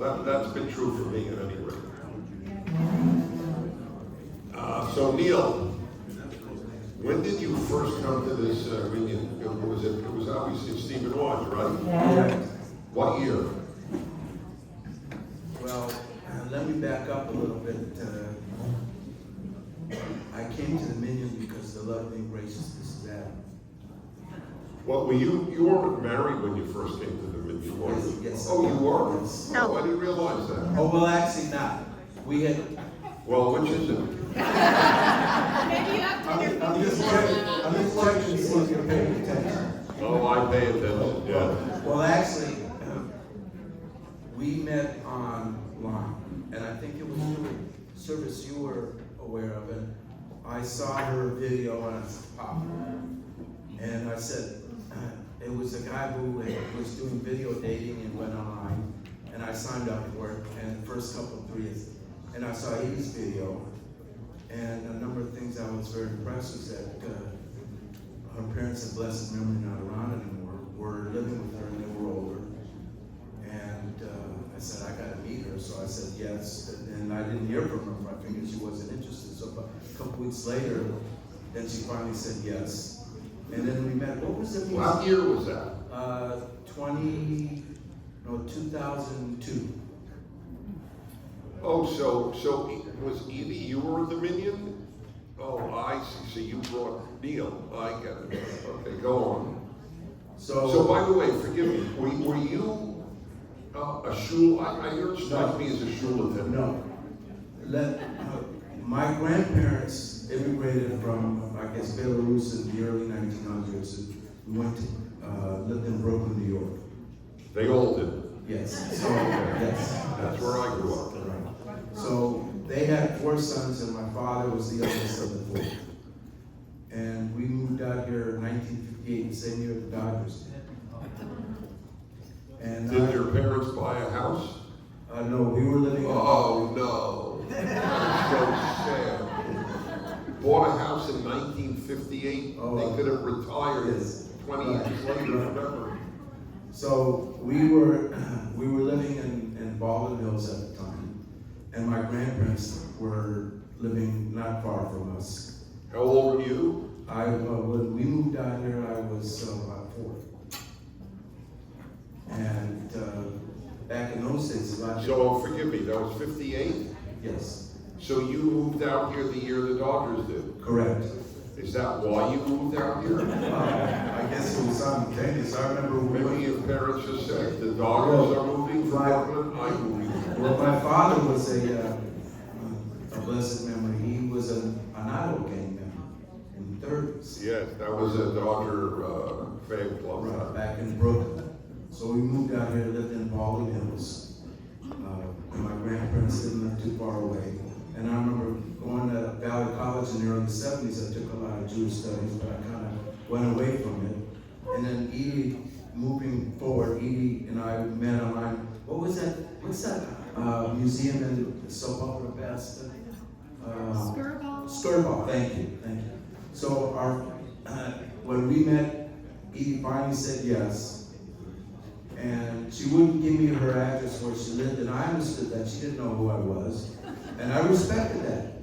That's been true for me at any rate. So Neal, when did you first come to this reunion? It was obviously Stephen Wise, right? Yeah. What year? Well, let me back up a little bit. I came to the Minion because the loving, gracious Mrs. Adler. What were you weren't married when you first came to the Minion, were you? Yes. Oh, you were? Yes. No, I didn't realize that. Oh, well, actually not. We had. Well, which is it? Maybe you have to. I'm just checking to see if you're paying attention. Oh, I pay attention, yeah. Well, actually, we met online, and I think it was through a service you were aware of, and I saw her video and I said, "Pop." And I said, it was a guy who was doing video dating and went online, and I signed up for it, and the first couple of 3 years, and I saw Edie's video, and a number of things I was very impressed with that her parents had blessed memory not around anymore, were living with her and they were older. And I said, I gotta meet her, so I said yes, and I didn't hear from her, I figured she wasn't interested, so a couple weeks later, then she finally said yes. And then we met, what was the music? What year was that? 2002. Oh, so was Edie, you were at the Minion? Oh, I see, so you brought Neal, I get it. Okay, go on. So by the way, forgive me, were you a shul, I heard strike me as a shul attendant. No. My grandparents immigrated from, I guess, Belarus in the early 1900s. We went to, lived in Brooklyn, New York. They all did. Yes. So, yes. That's where I grew up. Right. So they had 4 sons, and my father was the youngest of the 4. And we moved out here in 1958, the same year the Dodgers did. And Did your parents buy a house? no, we were living in. Oh, no. That's so sad. Bought a house in 1958. Oh, They could have retired yes. 20 years later, remember? So we were living in Baldwin Hills at the time, and my grandparents were living not far from us. How old were you? When we moved out here, I was about 4. And back in those days, a lot. So, forgive me, that was 58? Yes. So you moved out here the year the Dodgers did? Correct. Is that why you moved out here? I guess it was simultaneous. I remember Maybe your parents just said, the Dodgers are moving from Brooklyn, I'm moving. Well, my father was a blessed memory. He was an Idol gang member in the 30s. Yes, that was a Dodger fan club. Right, back in Brooklyn. So we moved out here, lived in Baldwin Hills. And my grandparents didn't live too far away. And I remember going to Valley College in the early 70s. I took a lot of Jewish studies, but I kind of went away from it. And then Edie, moving forward, Edie and I met online. What was that? What's that museum in the soap opera best? Skirball. Skirball, thank you. So when we met, Edie finally said yes. And she wouldn't give me her address where she lived, and I understood that. She didn't know who I was. And I respected that.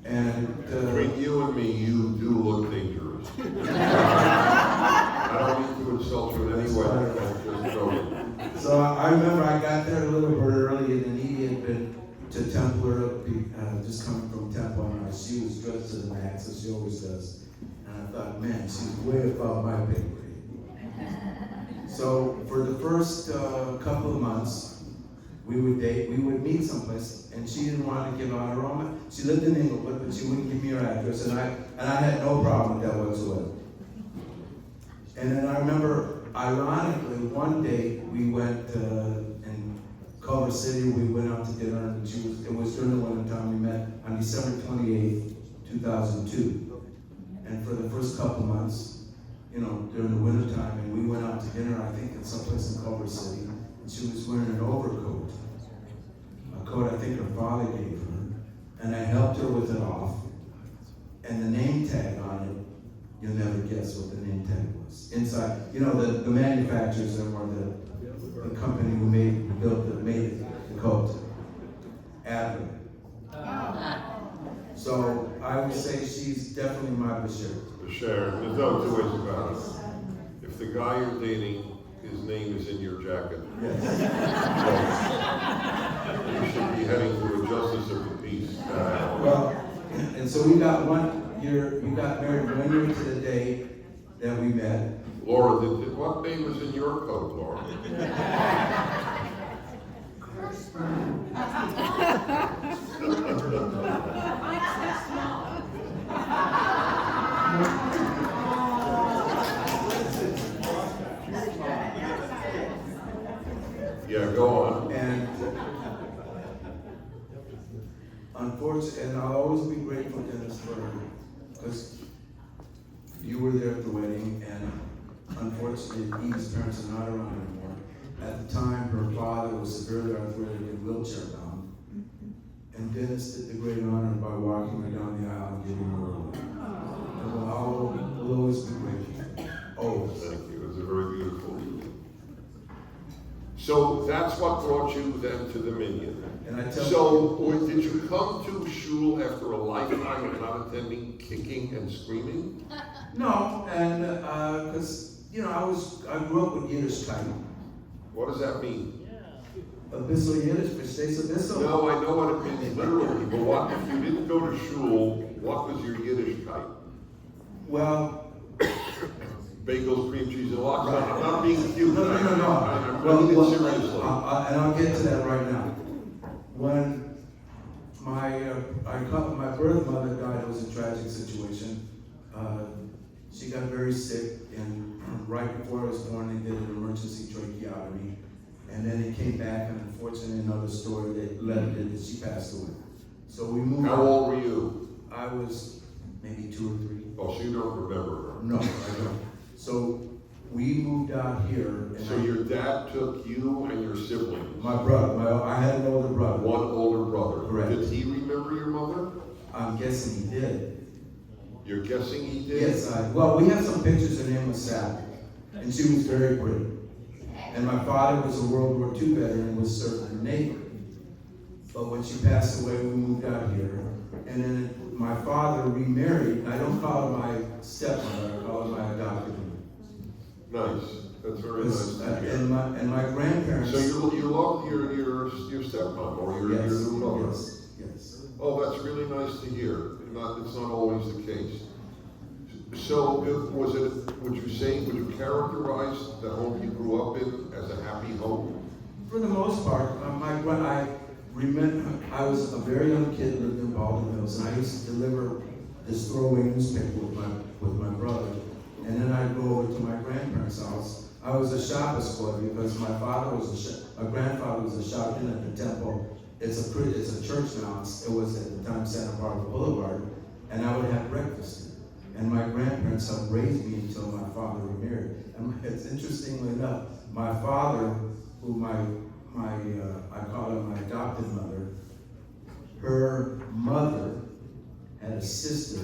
And Between you and me, you do look dangerous. I don't mean to insult you in any way. I'm just joking. so I remember I got there a little bit early, and then Edie had been to Templar, just coming from Temple, and she was dressed to the max, as she always does. And I thought, man, she's way above my pay grade. So for the first couple of months, we would date, we would meet someplace, and she didn't want to give out her own. She lived in Englewood, but she wouldn't give me her address, and I had no problem with that whatsoever. And then I remember, ironically, one day we went in Culver City. We went out to dinner, and it was during the winter time. We met on December 28th, 2002. And for the first couple of months, during the winter time, and we went out to dinner, I think, at someplace in Culver City, and she was wearing an overcoat, a coat I think her father gave her, and I helped her with it off, and the name tag on it, you'll never guess what the name tag was. Inside, the manufacturers or the company who made it, with Sharon. Sharon, there's no two ways about it. If the guy you're dating, his name is in your jacket, Yes. you should be heading to a justice of the peace. Well, and so we got married 1 year to the day that we met. Laura, what name is in your coat, Laura? Yeah, go on. And unfortunately, and I'll always be grateful, Dennis, because you were there at the wedding, and unfortunately, Eve's parents are not around anymore. At the time, her father was severely arthritic and wheelchair bound, and Dennis did the great honor by walking her down the aisle and giving her a hug. And we'll always be grateful. Always. Thank you. It was a very beautiful. So that's what brought you then to the Minion. And I tell So did you come to shul after a lifetime of not attending, kicking and screaming? No, and because I grew up with Yiddishkeit. What does that mean? Abyssal Yiddish, verstehst du Abyssal? No, I know what it means literally, but what if you didn't go to shul? What was your Yiddishkeit? Well, Bagels, cream cheese, and lox. I'm not being cute. no. I'm Well, meaning it seriously. and I'll get to that right now. When my birth mother died, it was a tragic situation. She got very sick, and right before I was born, they did an emergency tracheotomy. And then it came back, and unfortunately, another story that led to that she passed away. So we moved. How old were you? I was maybe 2 or 3. Oh, so you don't remember her. No, I don't. So we moved out here, and So your dad took you and your siblings. my brother, I had an older brother. One older brother. Correct. Did he remember your mother? I'm guessing he did. You're guessing he did? Yes, well, we have some pictures of him with Sally, and she was very pretty. And my father was a World War II veteran and was serving in the Navy. But when she passed away, we moved out here. And then my father remarried, and I don't call her my stepmother, I call her my adopted mother. Nice. That's very nice to hear. And my grandparents. So you love your stepmom or your new mother? Yes. Oh, that's really nice to hear. It's not always the case. So would you characterize the home you grew up in as a happy home? For the most part, I remember I was a very young kid, lived in Baldwin Hills, and I used to deliver this throwaway newspaper with my brother. And then I'd go over to my grandparents' house. I was a Shabbos boy because my grandfather was a shopkin at the temple. It's a church now. It was at the time Santa Barbara Boulevard, and I would have breakfast. And my grandparents helped raise me until my father remarried. And it's interestingly enough, my father, who I call her my adopted mother, her mother had a sister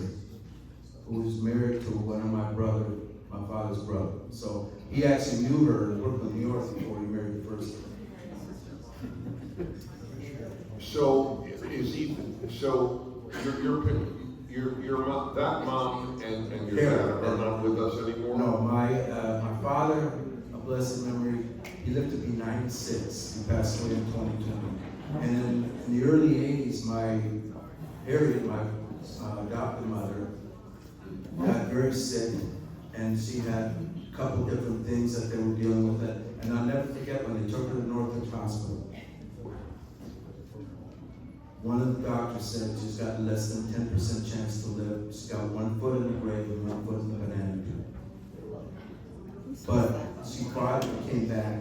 who was married to one of my father's brother. So he actually knew her in Brooklyn, New York before he married the first one. So that mom and your dad are not with us anymore? No, my father, a blessed memory, he lived to be 96. He passed away in 2020. And then in the early 80s, Harriet, my adopted mother, got very sick, and she had a couple different things that they were dealing with. And I'll never forget when they took her to Northridge Hospital. One of the doctors said she's got less than 10% chance to live. She's got 1 foot in the grave and 1 foot in the banana peel. But she cried and came back,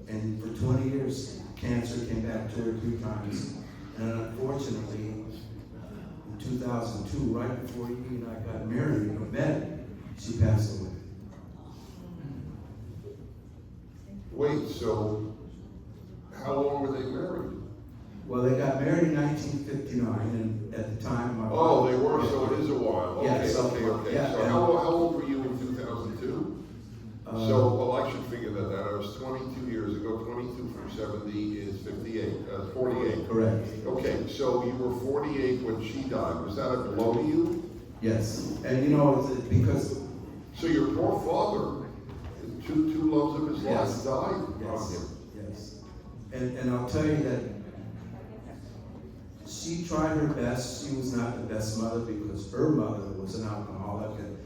and for 20 years, cancer came back 2 or 3 times. And unfortunately, in 2002, right before he and I got married or met, she passed away. Wait, so how long were they married? Well, they got married in 1959, and at the time, my Oh, they were, yeah. so it is a while. Okay, Yes. okay. Yeah, So and- how old were you in 2002? Well, I should figure that out. I was 22 years ago. 22 from 70 is 58, 48. Correct. Okay, so you were 48 when she died. Was that a blow to you? Yes, and you know, because, So your poor father, two loves of his Yes. life died on yes, him. yes. And I'll tell you that she tried her best. She was not the best mother because her mother was an alcoholic. And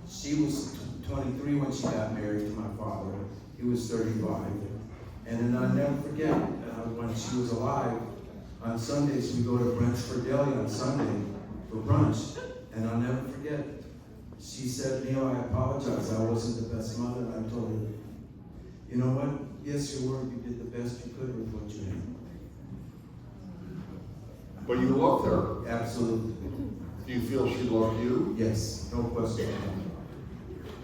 she was 23 when she got married to my father. He was 35. And then I'll never forget, when she was alive, on Sundays we go to Brentford Deli on Sunday for brunch. And I'll never forget, she said, Neal, I apologize, I wasn't the best mother. And I told her, you know what? Yes, you were. You did the best you could with what you had. But you loved her. Absolutely. Do you feel she loved you? Yes, no question.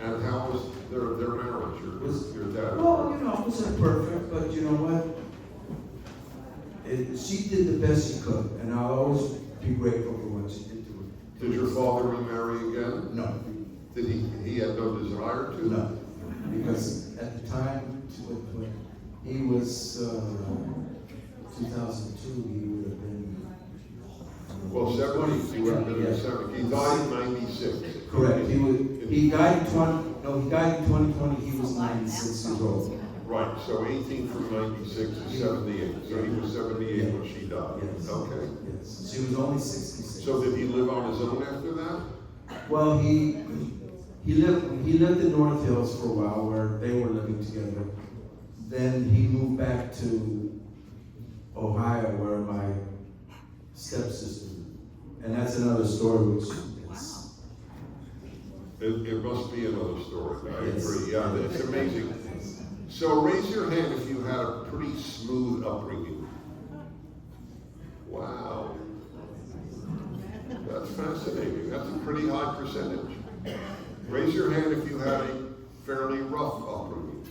And how was their marriage, your dad? Well, you know, it wasn't perfect, but you know what? She did the best she could, and I'll always be grateful for what she did to her. Did your father remarry again? No, Did he had no desire to? no, because at the time when he was 2002, he would have been. Well, 70, he would have been in Yeah. 70. He died in 96. Correct. He died in 2020. He was 96 years old. Right, so 18 from 96 is 78. So he was 78 when she died. Yes. Okay. Yes. She was only 66. So did he live on his own after that? Well, he lived in North Hills for a while where they were living together. Then he moved back to Ohio where my stepsister, and that's another story which is. It must be another story. I Yes. agree. Yeah, it's amazing. So raise your hand if you had a pretty smooth upbringing. Wow. That's fascinating. That's a pretty high percentage. Raise your hand if you had a fairly rough upbringing.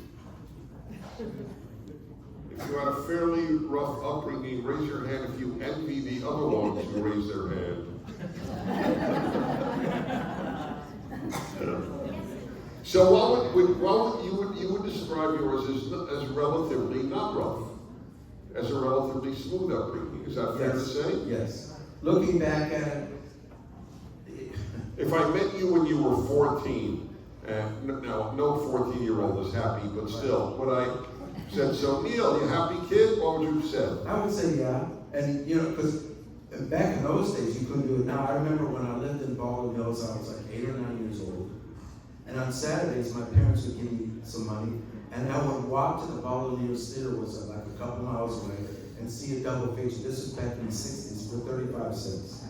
If you had a fairly rough upbringing, raise your hand if you envy the other ones who raise their hand. So you would describe yours as relatively not rough, as a relatively smooth upbringing. Is that fair to say? Yes. Looking back at it, If I met you when you were 14, and now no 14-year-old is happy, but still, when I said, so Neal, you happy kid? What would you have said? I would say yeah. And you know, because back in those days you couldn't do it. Now I remember when I lived in Baldwin Hills, I was like 8 or 9 years old. And on Saturdays, my parents would give me some money, and I would walk to the Baldwin Hills Theater, which was like a couple miles away, and see a double feature. This was back in the 60s for 35 cents.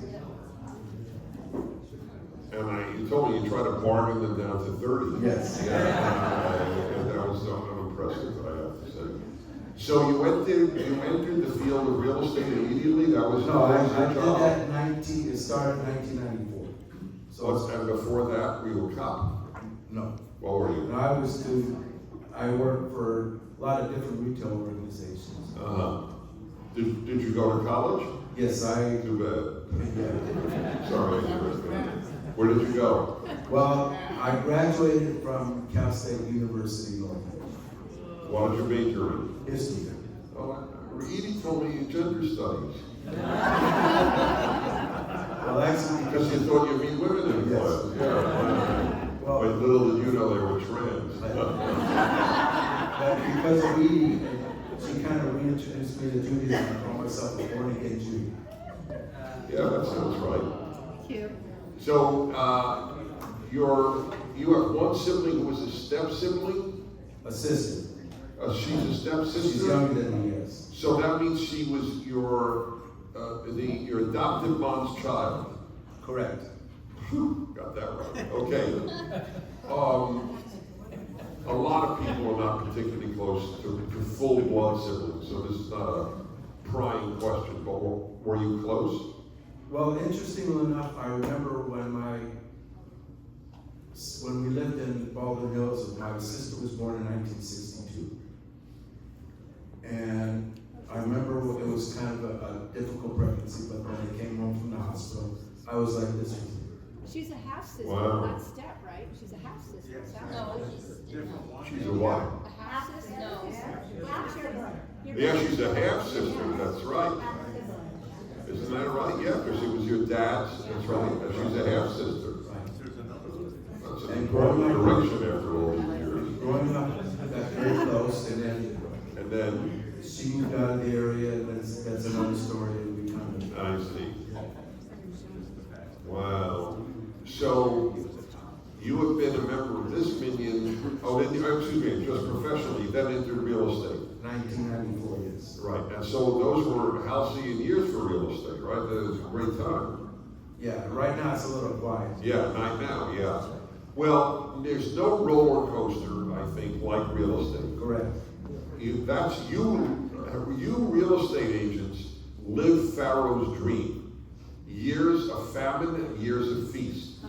And you told me you tried to bargain them down to 30. Yes. Yeah, and that was unimpressive, I have to say. So you entered the field of real estate immediately? That was No, I your did job? that it started in 1994. So And before that, were you a cop? no. What were you? I worked for a lot of different retail organizations. Uh-huh. Did you go to college? Yes, Too bad. yeah. Sorry, I interrupted. Where did you go? Well, I graduated from Cal State University, North. What did you major in? History. Oh, Edie told me you gender studies. Well, actually, Because you thought you'd meet women in Yes. class. Yeah. well, But little did you know they were trans. but because of Edie, she kind of reintroduced me to Judaism. I call myself a born again Jew. Yeah, that sounds right. Cute. So, you have one sibling who was a step sibling? A sister. She's a step sister? She's younger than me, yes. So that means she was your adopted mom's child. Correct. Whew, got that right. Okay. A lot of people are not particularly close to full blood siblings, so this is not a prying question, but were you close? Well, interestingly enough, I remember when we lived in Baldwin Hills, my sister was born in 1962. And I remember it was kind of a difficult pregnancy, but when I came home from the hospital, I was like this. She's a half sister, Wow. not step, right? She's a half sister. No, She's a what? A half sister? No. Half your brother. Yeah, she's a half sister, that's right. Isn't that right? Yeah, because it was your dad's, that's right, and she's a half-sister. Right. That's an And important growing up- direction after all these years. Growing up, got very close, and And then, she moved out of the area, and that's another story. We kind of. I see. Wow. So, you have been a member of this minion, excuse me, just professionally, then entered real estate. 1994, yes. Right, and so those were halcyon years for real estate, right? That was a great time. Yeah, right now it's a little quiet. Yeah, not now, yeah. Well, there's no roller coaster, I think, like real estate. Correct. You real estate agents live Pharaoh's dream. Years of famine and years of feast.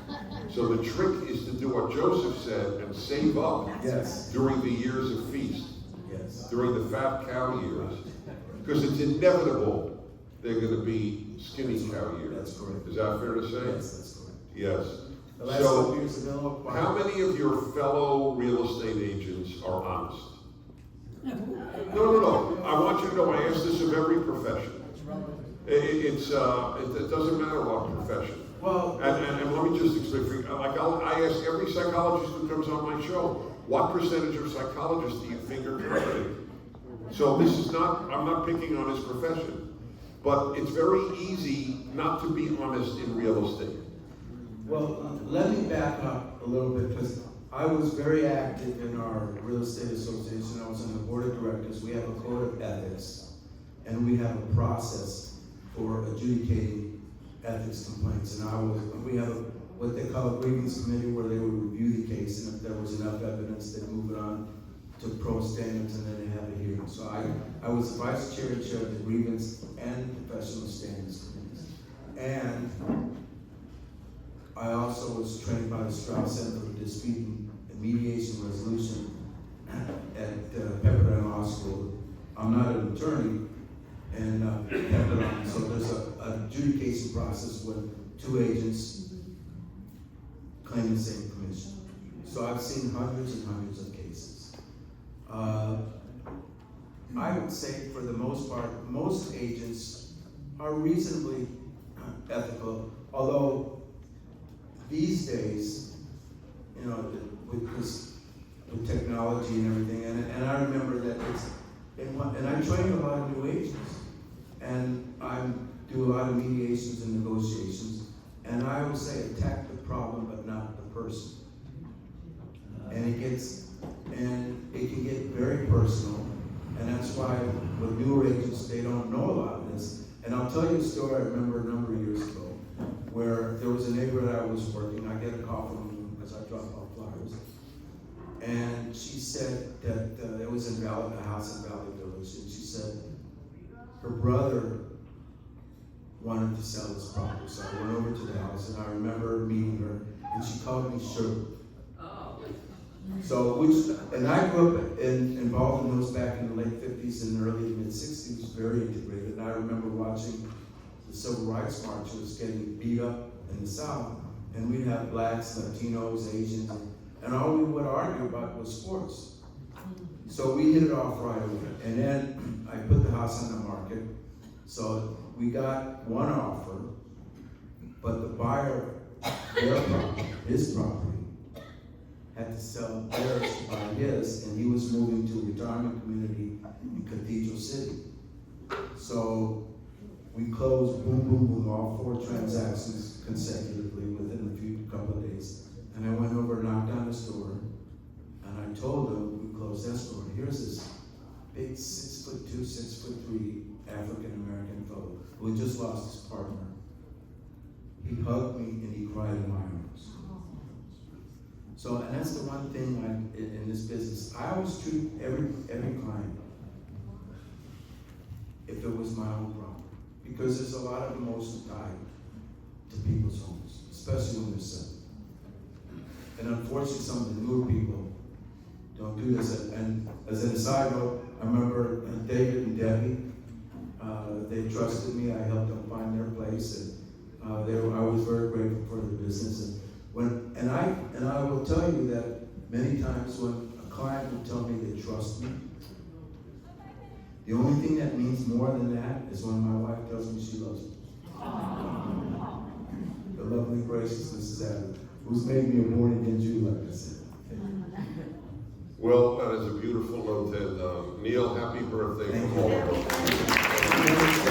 So the trick is to do what Joseph said and save up Yes. during the years of feast, Yes. during the fat cow years. Because it's inevitable they're going to be skinny cow years. That's correct. Is that fair to say? Yes, that's correct. Yes. The last So, couple years have been a little quiet. how many of your fellow real estate agents are honest? No. I want you to know, I ask this of every profession. It doesn't matter what profession. Well, And let me just explain for you, I ask every psychologist who comes on my show, what percentage of psychologists do you think are competent? So this is not, I'm not picking on his profession, but it's very easy not to be honest in real estate. well, let me back up a little bit, because I was very active in our real estate association. I was on the board of directors. We have a code of ethics, and we have a process for adjudicating ethics complaints. And we have what they call a grievance committee, where they would review the case, and if there was enough evidence, they'd move it on to pro standards, and then they have a hearing. So I was the vice chair and chair of the grievance and professional standards committees. And I also was trained by the Strauss Center for Dispute and Mediation Resolution at Pepperdine Law School. I'm not an attorney, and Pepperdine, so there's an adjudication process when two agents claim the same commission. So I've seen hundreds and hundreds of cases. I would say, for the most part, most agents are reasonably ethical, although these days, you know, with technology and everything, and I remember that and I train a lot of new agents, and I do a lot of mediations and negotiations, and I would say attack the problem but not the person. And it can get very personal, and that's why with newer agents, they don't know a lot of this. And I'll tell you a story I remember a number of years ago, where there was a neighbor that I was working. I get a call from him because I drop off flyers, and she said that it was in a house in Valley Village, and she said her brother wanted to sell his property. So I went over to the house, and I remember meeting her, and she called me sugar. So, and I grew up involved in those back in the late 50s and early mid-60s, very integrated. And I remember watching the Civil Rights Marchers getting beat up in the South. And we'd have blacks, Latinos, Asians, and all we would argue about was sports. So we hit it off right away. And then I put the house on the market. So we got one offer, but the buyer, his property, had to sell theirs to buy his, and he was moving to a retirement community in Cathedral City. So we closed, boom, boom, boom, all 4 transactions consecutively within a couple of days. And I went over, knocked on his door, and I told him, we closed that store. Here's this big 6'2", 6'3" African-American fellow who had just lost his partner. He hugged me and he cried in my arms. So, and that's the one thing in this business. I always treat every client if it was my own problem, because there's a lot of emotion tied to people's homes, especially when they're selling. And unfortunately, some of the newer people don't do this. And as an aside note, I remember David and Debbie. They trusted me. I helped them find their place, and I was very grateful for the business. And I will tell you that many times when a client will tell me they trust me, the only thing that means more than that is when my wife tells me she loves me. The lovely, gracious Mrs. Adler, who's made me a born-again Jew, like I said. Well, that is a beautiful note, and Neal, happy birthday from all of us.